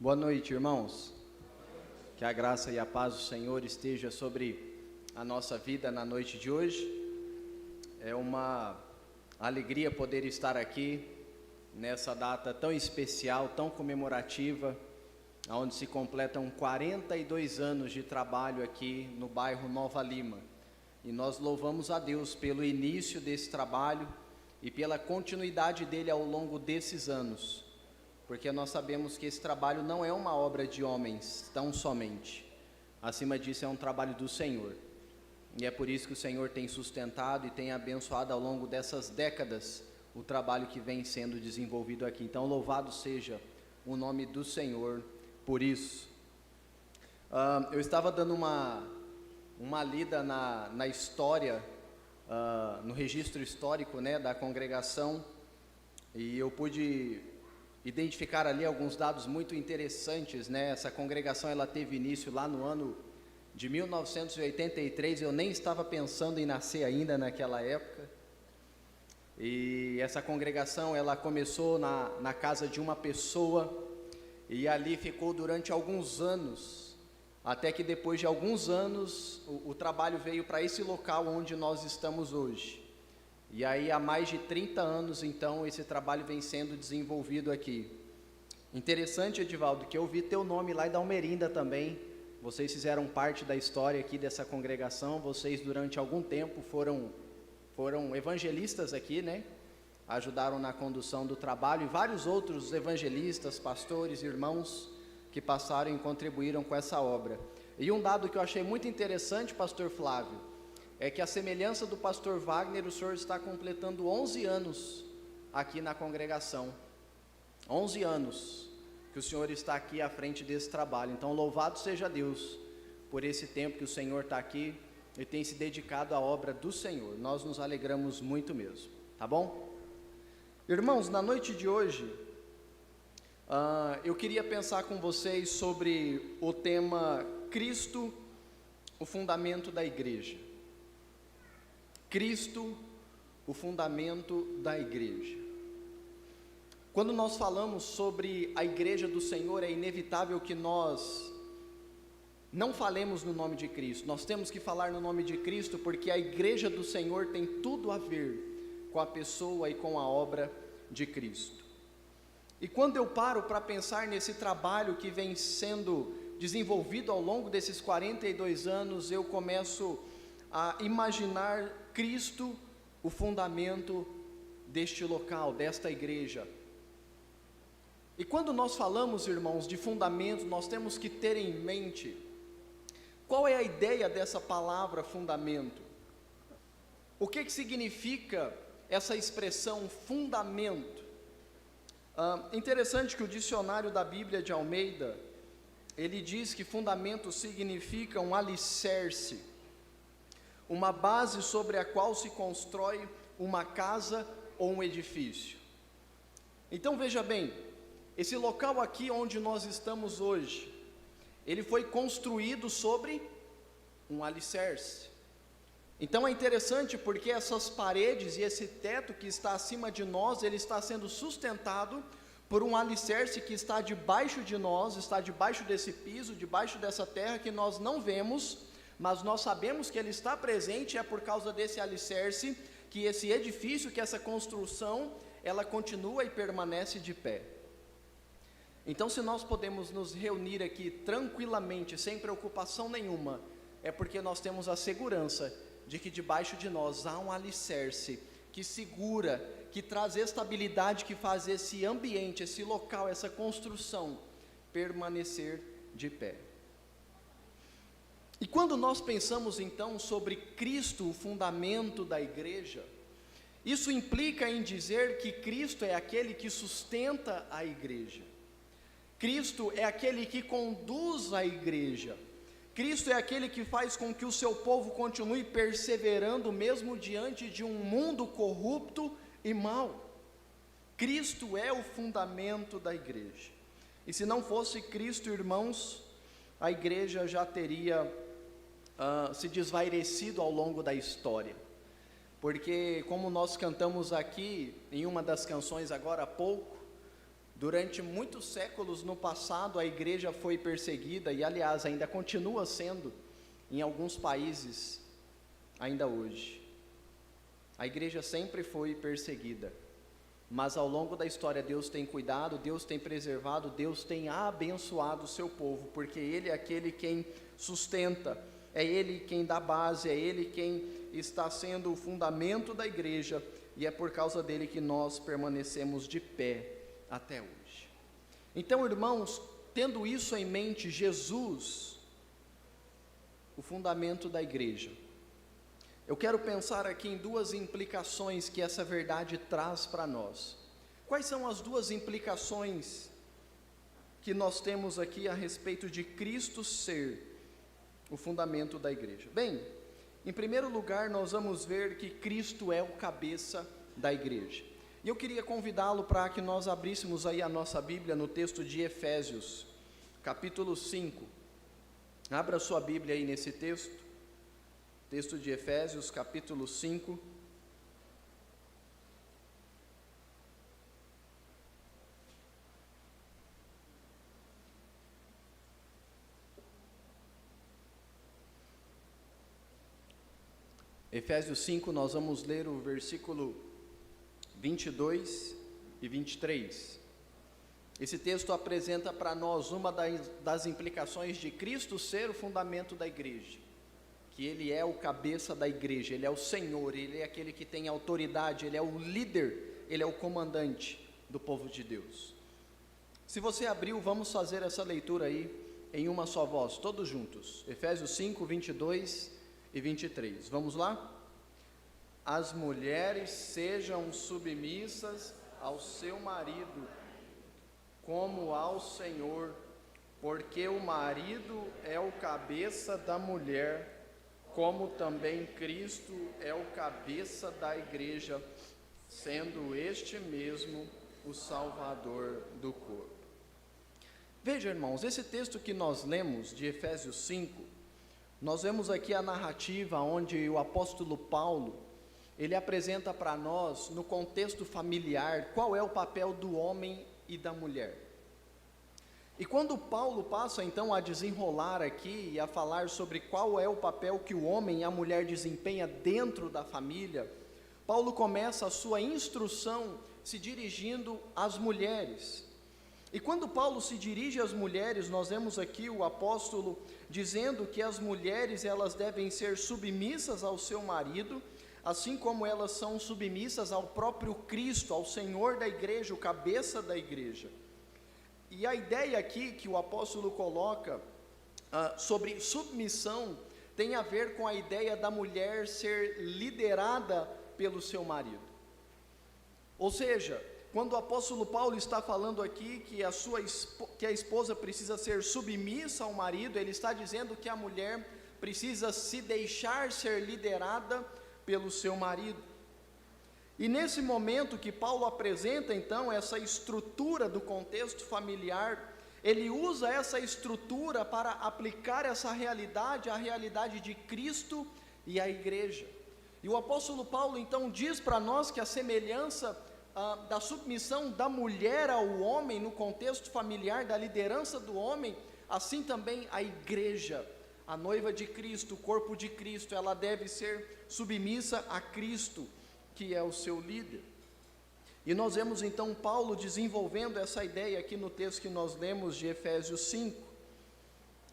Boa noite, irmãos. Que a graça e a paz do Senhor esteja sobre a nossa vida na noite de hoje. É uma alegria poder estar aqui nessa data tão especial, tão comemorativa, onde se completam 42 anos de trabalho aqui no bairro Nova Lima. E nós louvamos a Deus pelo início desse trabalho e pela continuidade dele ao longo desses anos, porque nós sabemos que esse trabalho não é uma obra de homens tão somente. Acima disso, é um trabalho do Senhor. E é por isso que o Senhor tem sustentado e tem abençoado ao longo dessas décadas o trabalho que vem sendo desenvolvido aqui. Então, louvado seja o nome do Senhor por isso. Eu estava dando uma lida na história, no registro histórico, da congregação, e eu pude identificar ali alguns dados muito interessantes, Essa congregação, ela teve início lá no ano de 1983, eu nem estava pensando em nascer ainda naquela época, e essa congregação, ela começou na casa de uma pessoa, e ali ficou durante alguns anos, até que depois de alguns anos, o trabalho veio para esse local onde nós estamos hoje. E aí há mais de 30 anos, então, esse trabalho vem sendo desenvolvido aqui. Interessante, Edivaldo, que eu vi teu nome lá em Dalmerinda também. Vocês fizeram parte da história aqui dessa congregação. Vocês, durante algum tempo, foram evangelistas aqui, Ajudaram na condução do trabalho. E vários outros evangelistas, pastores, irmãos, que passaram e contribuíram com essa obra. E um dado que eu achei muito interessante, pastor Flávio, é que a semelhança do pastor Wagner, o senhor está completando 11 anos aqui na congregação. 11 anos que o senhor está aqui à frente desse trabalho. Então, louvado seja Deus por esse tempo que o senhor está aqui e tem se dedicado à obra do Senhor. Nós nos alegramos muito mesmo, tá bom? Irmãos, na noite de hoje, eu queria pensar com vocês sobre o tema Cristo, o fundamento da igreja. Cristo, o fundamento da igreja. Quando nós falamos sobre a igreja do Senhor, é inevitável que nós não falemos no nome de Cristo. Nós temos que falar no nome de Cristo, porque a igreja do Senhor tem tudo a ver com a pessoa e com a obra de Cristo. E quando eu paro para pensar nesse trabalho que vem sendo desenvolvido ao longo desses 42 anos, eu começo a imaginar Cristo, o fundamento deste local, desta igreja. E quando nós falamos, irmãos, de fundamento, nós temos que ter em mente qual é a ideia dessa palavra fundamento. O que significa essa expressão fundamento? Interessante que o dicionário da Bíblia de Almeida, ele diz que fundamento significa um alicerce, uma base sobre a qual se constrói uma casa ou um edifício. Então veja bem, esse local aqui onde nós estamos hoje, ele foi construído sobre um alicerce. Então é interessante porque essas paredes e esse teto que está acima de nós, ele está sendo sustentado por um alicerce que está debaixo de nós, está debaixo desse piso, debaixo dessa terra que nós não vemos, mas nós sabemos que ele está presente. É por causa desse alicerce que esse edifício, que essa construção, ela continua e permanece de pé. Então, se nós podemos nos reunir aqui tranquilamente, sem preocupação nenhuma, é porque nós temos a segurança de que debaixo de nós há um alicerce que segura, que traz estabilidade, que faz esse ambiente, esse local, essa construção permanecer de pé. E quando nós pensamos então sobre Cristo, o fundamento da igreja, isso implica em dizer que Cristo é aquele que sustenta a igreja. Cristo é aquele que conduz a igreja. Cristo é aquele que faz com que o seu povo continue perseverando mesmo diante de um mundo corrupto e mau. Cristo é o fundamento da igreja. E se não fosse Cristo, irmãos, a igreja já teria se desvairecido ao longo da história. Porque, como nós cantamos aqui, em uma das canções agora há pouco, Durante muitos séculos no passado, a igreja foi perseguida e, aliás, ainda continua sendo em alguns países ainda hoje. A igreja sempre foi perseguida, mas ao longo da história Deus tem cuidado, Deus tem preservado, Deus tem abençoado o seu povo, porque Ele é aquele quem sustenta, é Ele quem dá base, é Ele quem está sendo o fundamento da igreja, e é por causa dele que nós permanecemos de pé até hoje. Então, irmãos, tendo isso em mente, Jesus, o fundamento da igreja, eu quero pensar aqui em duas implicações que essa verdade traz para nós. Quais são as duas implicações que nós temos aqui a respeito de Cristo ser o fundamento da igreja? Bem, em primeiro lugar, nós vamos ver que Cristo é o cabeça da igreja. E eu queria convidá-lo para que nós abríssemos aí a nossa Bíblia no texto de Efésios, capítulo 5. Abra sua Bíblia aí nesse texto. Texto de Efésios, capítulo 5. Efésios 5, nós vamos ler o versículo 22 e 23. Esse texto apresenta para nós uma das implicações de Cristo ser o fundamento da igreja, que Ele é o cabeça da igreja, Ele é o Senhor, Ele é aquele que tem autoridade, Ele é o líder, Ele é o comandante do povo de Deus. Se você abriu, vamos fazer essa leitura aí em uma só voz, todos juntos. Efésios 5, 22 e 23, vamos lá? As mulheres sejam submissas ao seu marido, como ao Senhor, porque o marido é o cabeça da mulher, como também Cristo é o cabeça da igreja, sendo este mesmo o Salvador do corpo. Veja, irmãos, esse texto que nós lemos de Efésios 5, nós vemos aqui a narrativa onde o apóstolo Paulo, ele apresenta para nós, no contexto familiar, qual é o papel do homem e da mulher. E quando Paulo passa então a desenrolar aqui e a falar sobre qual é o papel que o homem e a mulher desempenham dentro da família, Paulo começa a sua instrução se dirigindo às mulheres. E quando Paulo se dirige às mulheres, nós vemos aqui o apóstolo dizendo que as mulheres elas devem ser submissas ao seu marido, assim como elas são submissas ao próprio Cristo, ao Senhor da igreja, o cabeça da igreja. E a ideia aqui que o apóstolo coloca sobre submissão tem a ver com a ideia da mulher ser liderada pelo seu marido. Ou seja, quando o apóstolo Paulo está falando aqui que a esposa precisa ser submissa ao marido, ele está dizendo que a mulher precisa se deixar ser liderada pelo seu marido. E nesse momento que Paulo apresenta então essa estrutura do contexto familiar, ele usa essa estrutura para aplicar essa realidade, a realidade de Cristo e a igreja. E o apóstolo Paulo então diz para nós que a semelhança da submissão da mulher ao homem no contexto familiar, da liderança do homem, assim também a igreja, a noiva de Cristo, o corpo de Cristo, ela deve ser submissa a Cristo, que é o seu líder. E nós vemos então Paulo desenvolvendo essa ideia aqui no texto que nós lemos de Efésios 5.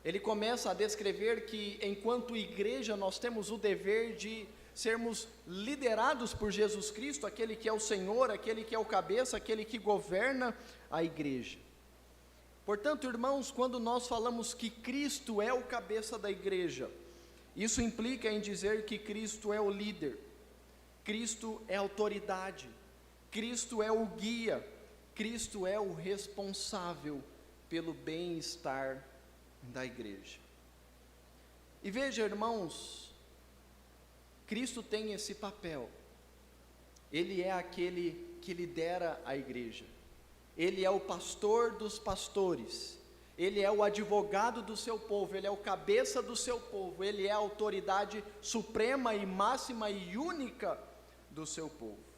Ele começa a descrever que enquanto igreja nós temos o dever de sermos liderados por Jesus Cristo, aquele que é o Senhor, aquele que é o cabeça, aquele que governa a igreja. Portanto, irmãos, quando nós falamos que Cristo é o cabeça da igreja, isso implica em dizer que Cristo é o líder, Cristo é a autoridade, Cristo é o guia, Cristo é o responsável pelo bem-estar da igreja. E veja, irmãos, Cristo tem esse papel, Ele é aquele que lidera a igreja, Ele é o pastor dos pastores, Ele é o advogado do seu povo, Ele é o cabeça do seu povo, Ele é a autoridade suprema e máxima e única do seu povo.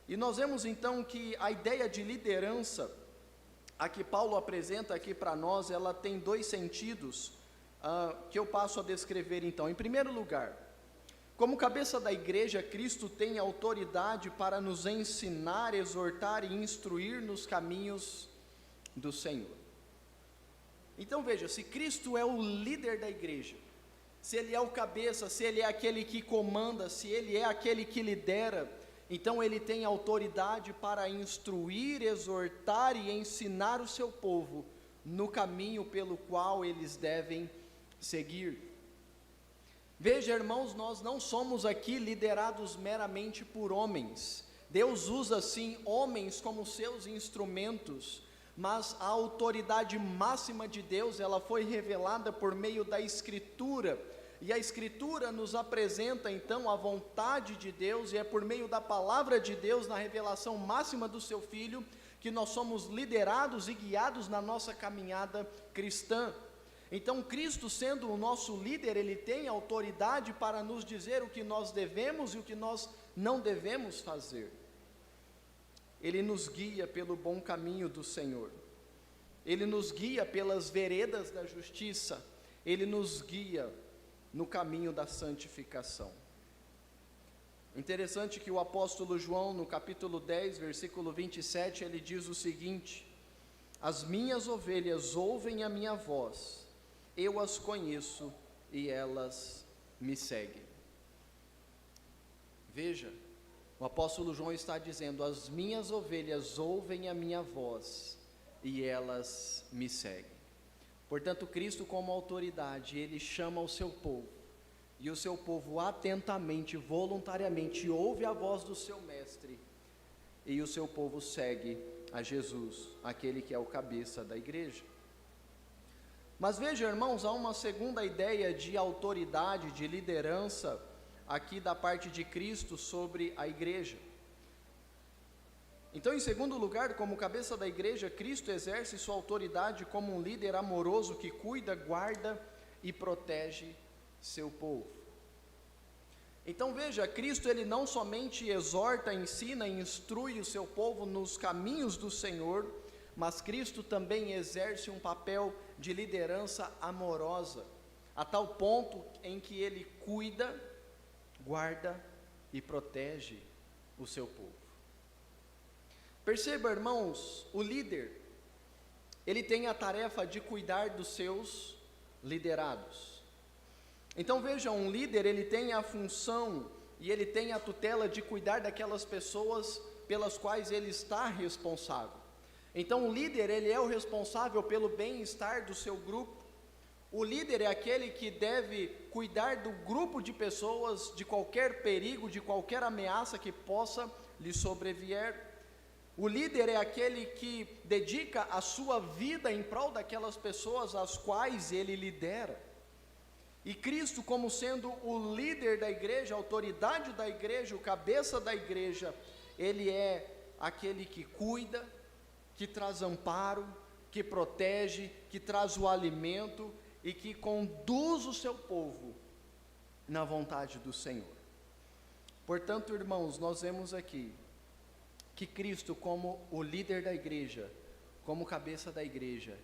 E nós vemos então que a ideia de liderança, a que Paulo apresenta aqui para nós, ela tem dois sentidos que eu passo a descrever então. Em primeiro lugar, como cabeça da igreja, Cristo tem autoridade para nos ensinar, exortar e instruir nos caminhos do Senhor. Então veja, se Cristo é o líder da igreja, se Ele é o cabeça, se Ele é aquele que comanda, se Ele é aquele que lidera, então Ele tem autoridade para instruir, exortar e ensinar o seu povo no caminho pelo qual eles devem seguir. Veja, irmãos, nós não somos aqui liderados meramente por homens. Deus usa sim homens como seus instrumentos, mas a autoridade máxima de Deus, ela foi revelada por meio da Escritura, e a Escritura nos apresenta então a vontade de Deus, e é por meio da palavra de Deus, na revelação máxima do seu Filho, que nós somos liderados e guiados na nossa caminhada cristã. Então, Cristo, sendo o nosso líder, Ele tem autoridade para nos dizer o que nós devemos e o que nós não devemos fazer. Ele nos guia pelo bom caminho do Senhor, Ele nos guia pelas veredas da justiça, Ele nos guia no caminho da santificação. Interessante que o apóstolo João, no capítulo 10, versículo 27, ele diz o seguinte: as minhas ovelhas ouvem a minha voz, eu as conheço e elas me seguem. Veja, o apóstolo João está dizendo: as minhas ovelhas ouvem a minha voz e elas me seguem. Portanto, Cristo, como autoridade, Ele chama o seu povo, e o seu povo atentamente, voluntariamente ouve a voz do seu mestre, e o seu povo segue a Jesus, aquele que é o cabeça da igreja. Mas veja, irmãos, há uma segunda ideia de autoridade, de liderança, aqui da parte de Cristo sobre a igreja. Então, em segundo lugar, como cabeça da igreja, Cristo exerce sua autoridade como um líder amoroso que cuida, guarda e protege seu povo. Então veja, Cristo, Ele não somente exorta, ensina e instrui o seu povo nos caminhos do Senhor, mas Cristo também exerce um papel de liderança amorosa, a tal ponto em que Ele cuida, guarda e protege o seu povo. Perceba, irmãos, o líder, ele tem a tarefa de cuidar dos seus liderados. Então veja, um líder, ele tem a função e ele tem a tutela de cuidar daquelas pessoas pelas quais ele está responsável. Então o líder, ele é o responsável pelo bem-estar do seu grupo. O líder é aquele que deve cuidar do grupo de pessoas, de qualquer perigo, de qualquer ameaça que possa lhe sobrevier. O líder é aquele que dedica a sua vida em prol daquelas pessoas às quais ele lidera. E Cristo, como sendo o líder da igreja, a autoridade da igreja, o cabeça da igreja, ele é aquele que cuida, que traz amparo, que protege, que traz o alimento e que conduz o seu povo na vontade do Senhor. Portanto, irmãos, nós vemos aqui que Cristo, como o líder da igreja, como cabeça da igreja,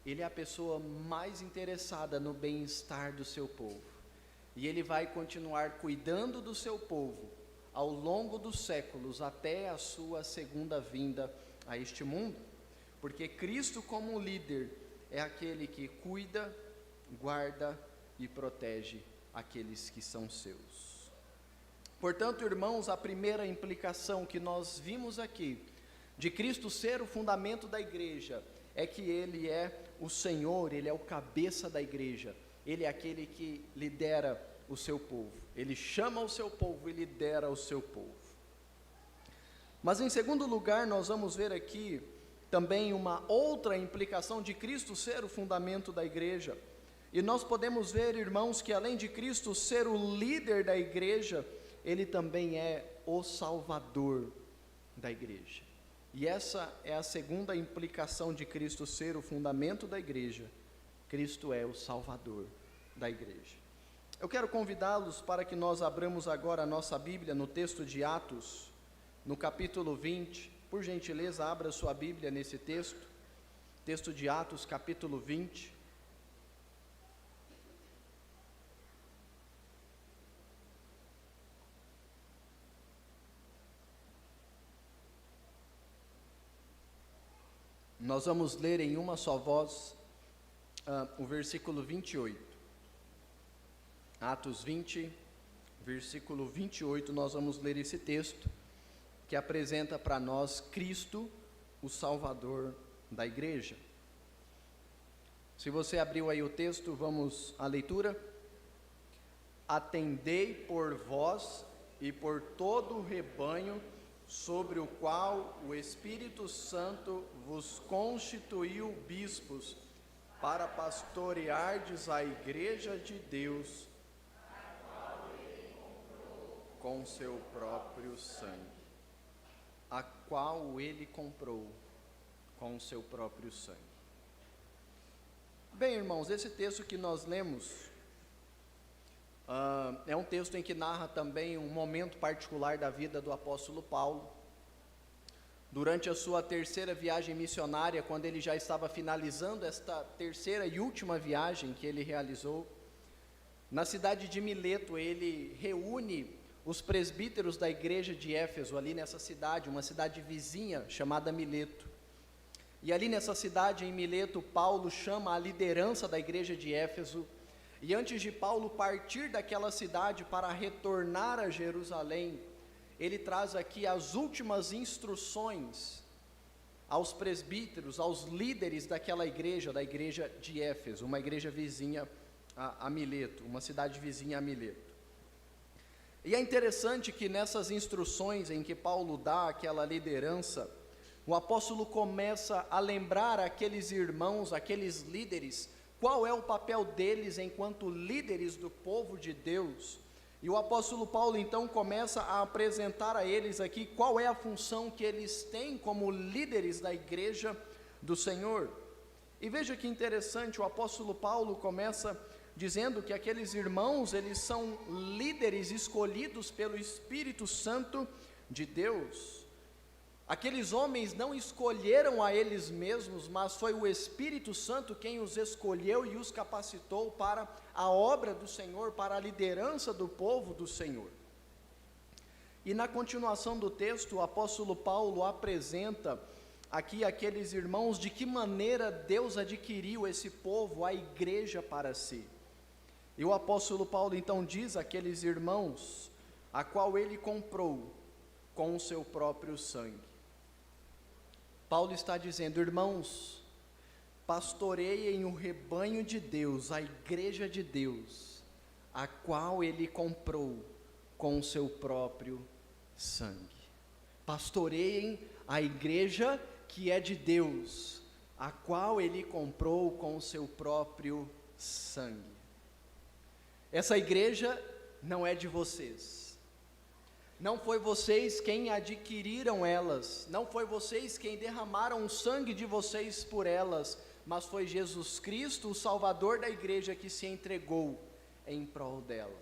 Ele é a pessoa mais interessada no bem-estar do seu povo, e Ele vai continuar cuidando do seu povo ao longo dos séculos, até a sua segunda vinda a este mundo, porque Cristo, como líder, é aquele que cuida, guarda e protege aqueles que são seus. Portanto, irmãos, a primeira implicação que nós vimos aqui, de Cristo ser o fundamento da igreja, é que Ele é o Senhor, Ele é o cabeça da igreja, Ele é aquele que lidera o seu povo, Ele chama o seu povo e lidera o seu povo. Mas em segundo lugar, nós vamos ver aqui também uma outra implicação de Cristo ser o fundamento da igreja, e nós podemos ver, irmãos, que além de Cristo ser o líder da igreja, Ele também é o Salvador da igreja. E essa é a segunda implicação de Cristo ser o fundamento da igreja. Cristo é o Salvador da igreja. Eu quero convidá-los para que nós abramos agora a nossa Bíblia no texto de Atos, no capítulo 20. Por gentileza, abra sua Bíblia nesse texto. texto de Atos, capítulo 20. Nós vamos ler em uma só voz o versículo 28. Atos 20, versículo 28, nós vamos ler esse texto que apresenta para nós Cristo, o Salvador da igreja. Se você abriu aí o texto, vamos à leitura. Atendei por vós e por todo o rebanho sobre o qual o Espírito Santo vos constituiu bispos, para pastoreardes a igreja de Deus, com seu próprio sangue, a qual ele comprou com seu próprio sangue. Bem, irmãos, esse texto que nós lemos é um texto em que narra também um momento particular da vida do apóstolo Paulo. Durante a sua terceira viagem missionária, quando ele já estava finalizando esta terceira e última viagem que ele realizou, na cidade de Mileto, ele reúne os presbíteros da igreja de Éfeso, ali nessa cidade, uma cidade vizinha chamada Mileto. E ali nessa cidade, em Mileto, Paulo chama a liderança da igreja de Éfeso, e antes de Paulo partir daquela cidade para retornar a Jerusalém, ele traz aqui as últimas instruções aos presbíteros, aos líderes daquela igreja, da igreja de Éfeso, uma igreja vizinha a Mileto, uma cidade vizinha a Mileto. E é interessante que nessas instruções em que Paulo dá àquela liderança, o apóstolo começa a lembrar aqueles irmãos, aqueles líderes, qual é o papel deles enquanto líderes do povo de Deus. E o apóstolo Paulo então começa a apresentar a eles aqui qual é a função que eles têm como líderes da igreja do Senhor. E veja que interessante, o apóstolo Paulo começa dizendo que aqueles irmãos, eles são líderes escolhidos pelo Espírito Santo de Deus. Aqueles homens não escolheram a eles mesmos, mas foi o Espírito Santo quem os escolheu e os capacitou para a obra do Senhor, para a liderança do povo do Senhor. E na continuação do texto, o apóstolo Paulo apresenta aqui aqueles irmãos de que maneira Deus adquiriu esse povo, a igreja para si. E o apóstolo Paulo então diz àqueles irmãos, a qual ele comprou com o seu próprio sangue. Paulo está dizendo, irmãos, pastoreiem o rebanho de Deus, a igreja de Deus, a qual ele comprou com o seu próprio sangue. Pastoreiem a igreja que é de Deus, a qual ele comprou com o seu próprio sangue. Essa igreja não é de vocês, não foi vocês quem adquiriram elas, não foi vocês quem derramaram o sangue de vocês por elas, mas foi Jesus Cristo, o Salvador da igreja, que se entregou em prol dela.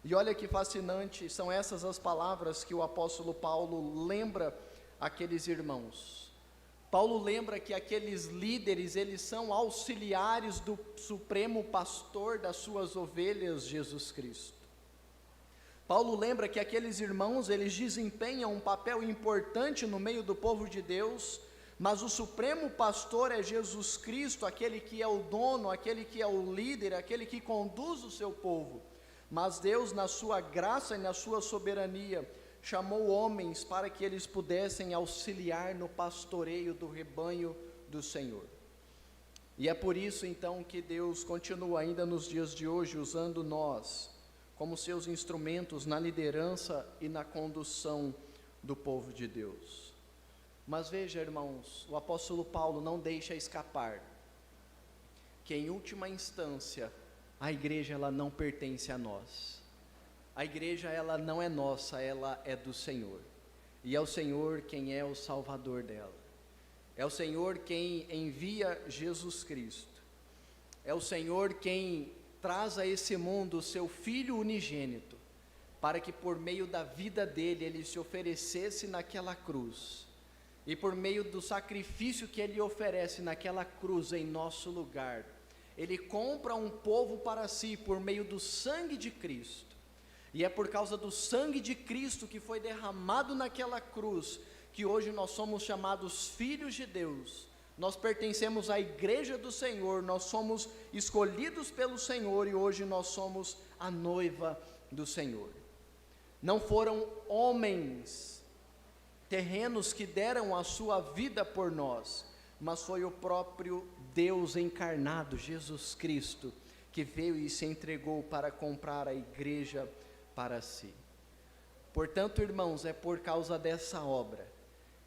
E olha que fascinante, são essas as palavras que o apóstolo Paulo lembra aqueles irmãos. Paulo lembra que aqueles líderes, eles são auxiliares do supremo pastor das suas ovelhas, Jesus Cristo. Paulo lembra que aqueles irmãos, eles desempenham um papel importante no meio do povo de Deus, mas o supremo pastor é Jesus Cristo, aquele que é o dono, aquele que é o líder, aquele que conduz o seu povo. Mas Deus, na sua graça e na sua soberania, chamou homens para que eles pudessem auxiliar no pastoreio do rebanho do Senhor. E é por isso então que Deus continua ainda nos dias de hoje usando nós como seus instrumentos na liderança e na condução do povo de Deus. Mas veja, irmãos, o apóstolo Paulo não deixa escapar que em última instância a igreja ela não pertence a nós. A igreja ela não é nossa, ela é do Senhor. E é o Senhor quem é o Salvador dela. É o Senhor quem envia Jesus Cristo. É o Senhor quem traz a esse mundo o seu Filho unigênito, para que por meio da vida dele, ele se oferecesse naquela cruz, e por meio do sacrifício que Ele oferece naquela cruz em nosso lugar, Ele compra um povo para si por meio do sangue de Cristo. E é por causa do sangue de Cristo que foi derramado naquela cruz, que hoje nós somos chamados filhos de Deus. Nós pertencemos à igreja do Senhor, nós somos escolhidos pelo Senhor e hoje nós somos a noiva do Senhor. Não foram homens terrenos que deram a sua vida por nós, mas foi o próprio Deus encarnado, Jesus Cristo, que veio e se entregou para comprar a igreja para si. Portanto, irmãos, é por causa dessa obra,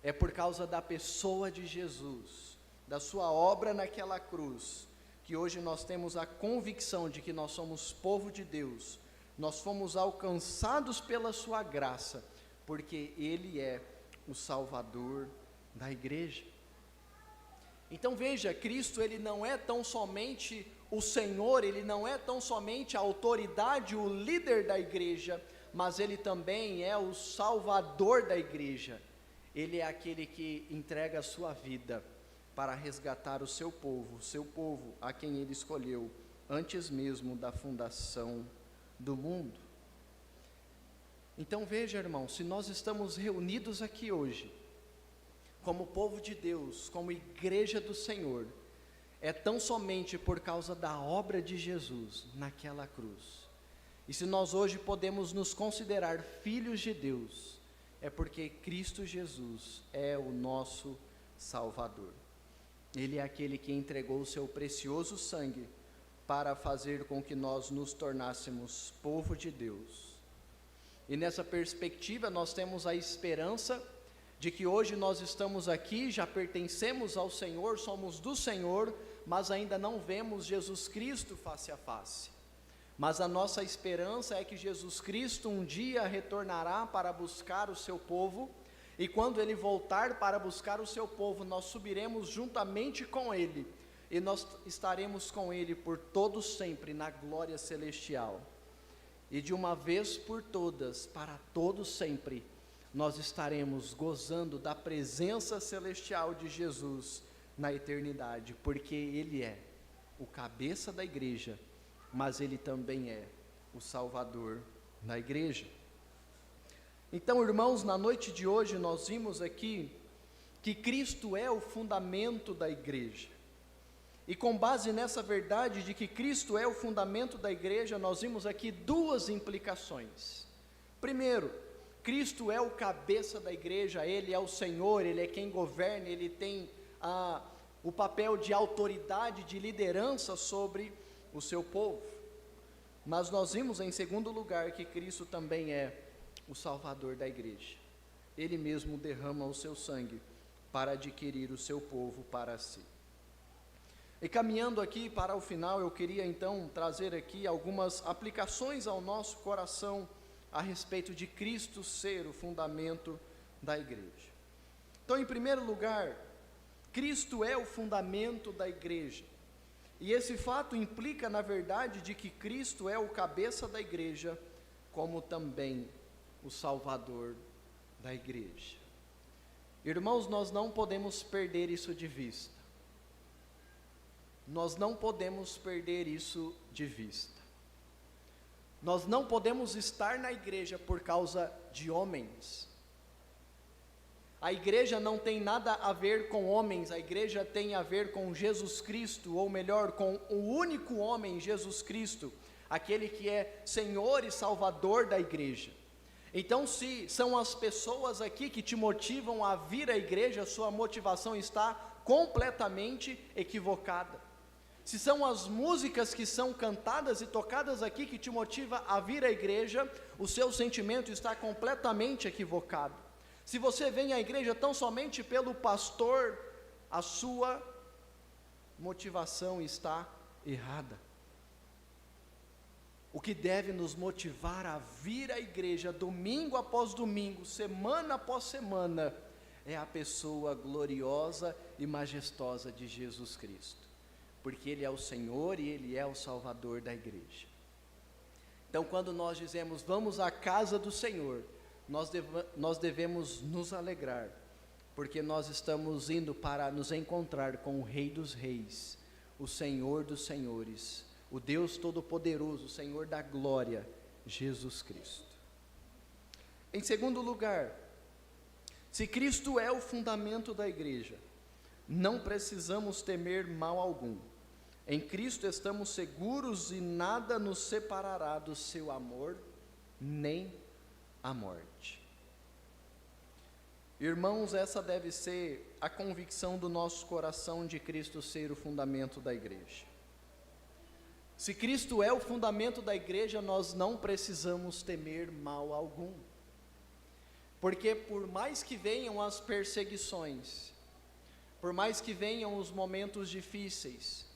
é por causa da pessoa de Jesus, da sua obra naquela cruz, que hoje nós temos a convicção de que nós somos povo de Deus, nós fomos alcançados pela sua graça, porque Ele é o Salvador da igreja. Então veja, Cristo Ele não é tão somente o Senhor, Ele não é tão somente a autoridade, o líder da igreja, mas Ele também é o Salvador da igreja. Ele é aquele que entrega a sua vida para resgatar o seu povo a quem Ele escolheu antes mesmo da fundação do mundo. Então veja, irmão, se nós estamos reunidos aqui hoje, como povo de Deus, como igreja do Senhor, é tão somente por causa da obra de Jesus naquela cruz. E se nós hoje podemos nos considerar filhos de Deus, é porque Cristo Jesus é o nosso Salvador. Ele é aquele que entregou o seu precioso sangue para fazer com que nós nos tornássemos povo de Deus. E nessa perspectiva nós temos a esperança de que hoje nós estamos aqui, já pertencemos ao Senhor, somos do Senhor, mas ainda não vemos Jesus Cristo face a face. Mas a nossa esperança é que Jesus Cristo um dia retornará para buscar o seu povo, e quando Ele voltar para buscar o seu povo, nós subiremos juntamente com Ele, e nós estaremos com Ele por todo sempre na glória celestial. E de uma vez por todas, para todo sempre, nós estaremos gozando da presença celestial de Jesus na eternidade, porque Ele é o cabeça da igreja, mas Ele também é o Salvador da igreja. Então, irmãos, na noite de hoje nós vimos aqui que Cristo é o fundamento da igreja. E com base nessa verdade de que Cristo é o fundamento da igreja, nós vimos aqui duas implicações. Primeiro, Cristo é o cabeça da igreja, Ele é o Senhor, Ele é quem governa, Ele tem o papel de autoridade, de liderança sobre o seu povo. Mas nós vimos em segundo lugar que Cristo também é o Salvador da igreja. Ele mesmo derrama o seu sangue para adquirir o seu povo para si. E caminhando aqui para o final, eu queria então trazer aqui algumas aplicações ao nosso coração a respeito de Cristo ser o fundamento da igreja. Então, em primeiro lugar, Cristo é o fundamento da igreja. E esse fato implica, na verdade, de que Cristo é o cabeça da igreja, como também o Salvador da igreja. Irmãos, nós não podemos perder isso de vista. Nós não podemos perder isso de vista. Nós não podemos estar na igreja por causa de homens. A igreja não tem nada a ver com homens, a igreja tem a ver com Jesus Cristo, ou melhor, com o único homem, Jesus Cristo, aquele que é Senhor e Salvador da igreja. Então, se são as pessoas aqui que te motivam a vir à igreja, sua motivação está completamente equivocada. Se são as músicas que são cantadas e tocadas aqui que te motiva a vir à igreja, o seu sentimento está completamente equivocado. Se você vem à igreja tão somente pelo pastor, a sua motivação está errada. O que deve nos motivar a vir à igreja domingo após domingo, semana após semana, é a pessoa gloriosa e majestosa de Jesus Cristo. Porque Ele é o Senhor e Ele é o Salvador da igreja. Então, quando nós dizemos, vamos à casa do Senhor, nós devemos nos alegrar, porque nós estamos indo para nos encontrar com o Rei dos Reis, o Senhor dos Senhores, o Deus Todo-Poderoso, o Senhor da Glória, Jesus Cristo. Em segundo lugar, se Cristo é o fundamento da igreja, não precisamos temer mal algum. Em Cristo estamos seguros e nada nos separará do seu amor, nem a morte. Irmãos, essa deve ser a convicção do nosso coração de Cristo ser o fundamento da igreja. Se Cristo é o fundamento da igreja, nós não precisamos temer mal algum. Porque por mais que venham as perseguições, por mais que venham os momentos difíceis,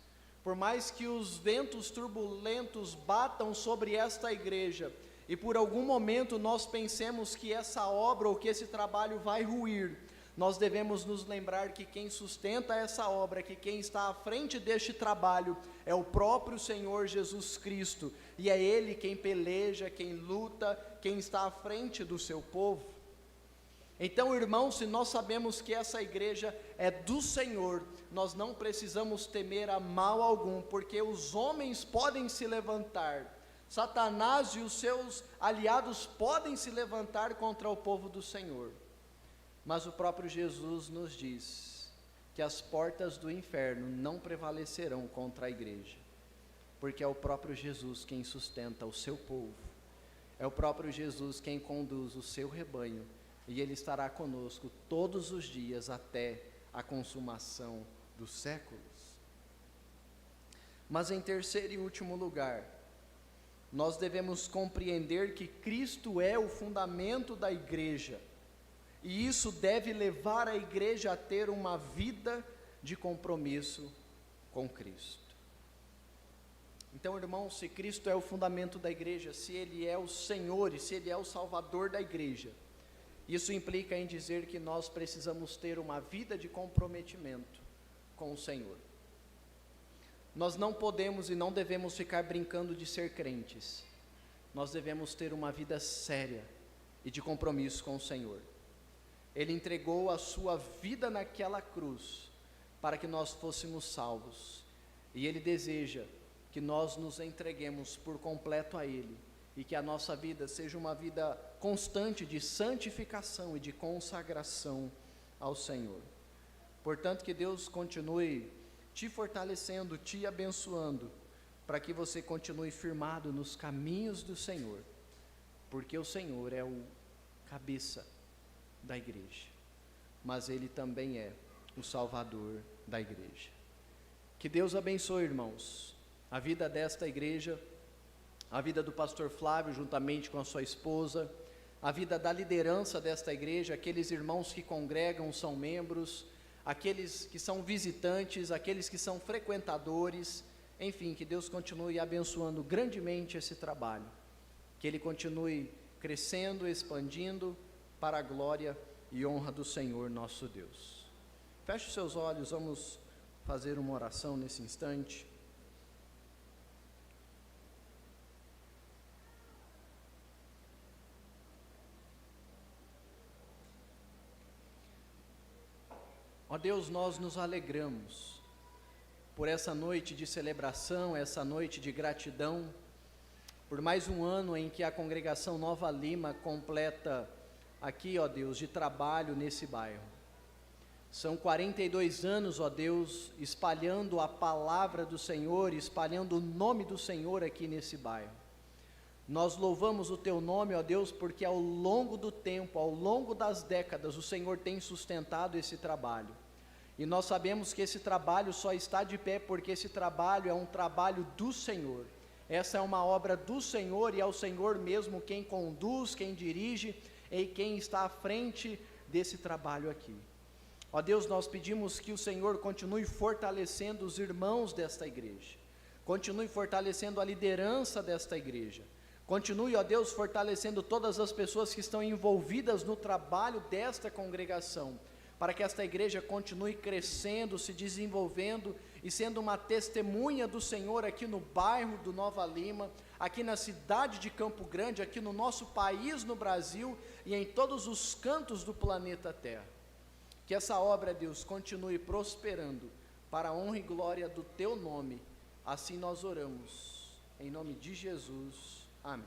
por mais que os ventos turbulentos batam sobre esta igreja, e por algum momento nós pensemos que essa obra ou que esse trabalho vai ruir, nós devemos nos lembrar que quem sustenta essa obra, que quem está à frente deste trabalho, é o próprio Senhor Jesus Cristo, e é Ele quem peleja, quem luta, quem está à frente do seu povo. Então, irmãos, se nós sabemos que essa igreja é do Senhor, nós não precisamos temer a mal algum, porque os homens podem se levantar, Satanás e os seus aliados podem se levantar contra o povo do Senhor, mas o próprio Jesus nos diz que as portas do inferno não prevalecerão contra a igreja, porque é o próprio Jesus quem sustenta o seu povo, é o próprio Jesus quem conduz o seu rebanho, e Ele estará conosco todos os dias até a consumação dos séculos. Mas em terceiro e último lugar, nós devemos compreender que Cristo é o fundamento da igreja, e isso deve levar a igreja a ter uma vida de compromisso com Cristo. Então, irmãos, se Cristo é o fundamento da igreja, se Ele é o Senhor e se Ele é o Salvador da igreja, isso implica em dizer que nós precisamos ter uma vida de comprometimento com o Senhor. Nós não podemos e não devemos ficar brincando de ser crentes. Nós devemos ter uma vida séria e de compromisso com o Senhor. Ele entregou a sua vida naquela cruz para que nós fôssemos salvos. E Ele deseja que nós nos entreguemos por completo a Ele e que a nossa vida seja uma vida constante de santificação e de consagração ao Senhor. Portanto, que Deus continue te fortalecendo, te abençoando, para que você continue firmado nos caminhos do Senhor, porque o Senhor é o cabeça da igreja, mas Ele também é o Salvador da igreja. Que Deus abençoe, irmãos, a vida desta igreja, a vida do pastor Flávio juntamente com a sua esposa, a vida da liderança desta igreja, aqueles irmãos que congregam, são membros, aqueles que são visitantes, aqueles que são frequentadores, enfim, que Deus continue abençoando grandemente esse trabalho, que ele continue crescendo, expandindo para a glória e honra do Senhor nosso Deus. Feche os seus olhos, vamos fazer uma oração nesse instante. Ó Deus, nós nos alegramos por essa noite de celebração, essa noite de gratidão, por mais um ano em que a congregação Nova Lima completa aqui, ó Deus, de trabalho nesse bairro. São 42 anos, ó Deus, espalhando a palavra do Senhor, espalhando o nome do Senhor aqui nesse bairro. Nós louvamos o Teu nome, ó Deus, porque ao longo do tempo, ao longo das décadas, o Senhor tem sustentado esse trabalho. E nós sabemos que esse trabalho só está de pé porque esse trabalho é um trabalho do Senhor. Essa é uma obra do Senhor e é o Senhor mesmo quem conduz, quem dirige e quem está à frente desse trabalho aqui. Ó Deus, nós pedimos que o Senhor continue fortalecendo os irmãos desta igreja, continue fortalecendo a liderança desta igreja, continue, ó Deus, fortalecendo todas as pessoas que estão envolvidas no trabalho desta congregação, para que esta igreja continue crescendo, se desenvolvendo e sendo uma testemunha do Senhor aqui no bairro do Nova Lima, aqui na cidade de Campo Grande, aqui no nosso país, no Brasil e em todos os cantos do planeta Terra. que essa obra, Deus, continue prosperando para a honra e glória do Teu nome. Assim nós oramos, em nome de Jesus, amém.